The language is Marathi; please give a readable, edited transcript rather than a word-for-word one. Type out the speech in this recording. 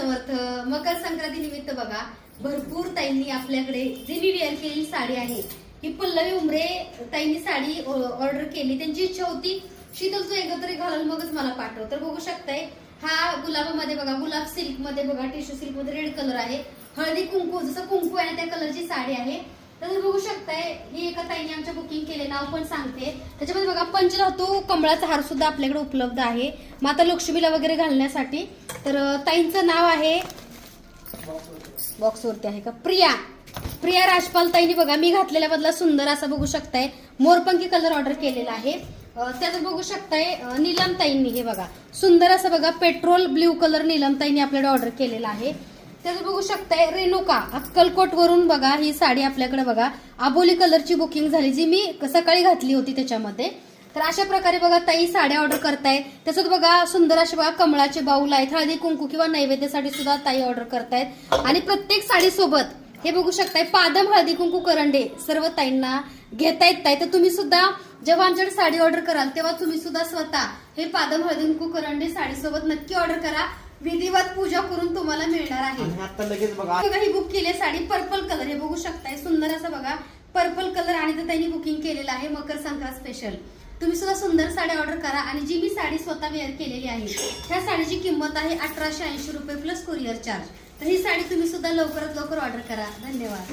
समर्थ. मकर संक्रांती निमित्त बघा भरपूर ताईंनी आपल्याकडे जी मी वेअर केलेली साडी आहे ही पल्लवी उमरे ताईंनी साडी ऑर्डर केली. त्यांची इच्छा होती शीतल तू एकत्र घालून मगच मला पाठव. तर बघू शकताय हा गुलाबामध्ये बघा, गुलाब सिल्क मध्ये बघा, टिश्यू सिल्क मध्ये रेड कलर आहे. हळदी कुंकू जसं कुंकू आहे त्या कलरची साडी आहे. तर बघू शकताय ही एका ताईने आमच्या बुकिंग केले, नाव पण सांगते. त्याच्यामध्ये बघा पंचधातू कमळाचा हार सुद्धा आपल्याकडे उपलब्ध आहे माता लक्ष्मीला वगैरे घालण्यासाठी. तर ताईंचं नाव आहे बॉक्सवरती आहे का, प्रिया राजपाल ताईंनी बघा मी घातलेल्या बदला सुंदर असा बघू शकताय मोरपंखी कलर ऑर्डर केलेला आहे. त्यात बघू शकताय नीलम ताईंनी हे बघा सुंदर असं बघा पेट्रोल ब्ल्यू कलर नीलम ताईंनी आपल्याकडे ऑर्डर केलेला आहे. त्यात बघू शकताय रेणुका अक्कलकोट वरून बघा ही साडी आपल्याकडे बघा आबोली कलरची बुकिंग झाली जी मी सकाळी घातली होती त्याच्यामध्ये. तर अशा प्रकारे बघा ताई साड्या ऑर्डर करताय. त्याच्यात बघा सुंदर असे बघा कमळाचे बाऊल आहेत, हळदी कुंकू किंवा नैवेद्यासाठी सुद्धा ताई ऑर्डर करतायत. आणि प्रत्येक साडी सोबत हे बघू शकताय पादम हळदी कुंकू करंडे सर्व ताईंना घेता येत आहे. तर तुम्ही सुद्धा जेव्हा आमच्याकडे साडी ऑर्डर कराल तेव्हा तुम्ही सुद्धा स्वतः हे पादम हळदी कुंकू करंडे साडी सोबत नक्की ऑर्डर करा. विधिवत पूजा करून तुम्हाला मिळणार आहे. आता लगेच बघा ही बुक केली साडी पर्पल कलर हे बघू शकताय सुंदर असं बघा पर्पल कलर आणि तर त्यांनी बुकिंग केलेलं आहे मकर संक्रांत स्पेशल. तुम्ही सुद्धा सुंदर साडी ऑर्डर करा. आणि जी मी साडी स्वतः वेअर केलेली आहे ह्या साडीची किंमत आहे 1880 रुपये प्लस कुरिअर चार्ज. तर ही साडी तुम्ही सुद्धा लवकरात लवकर ऑर्डर करा. धन्यवाद.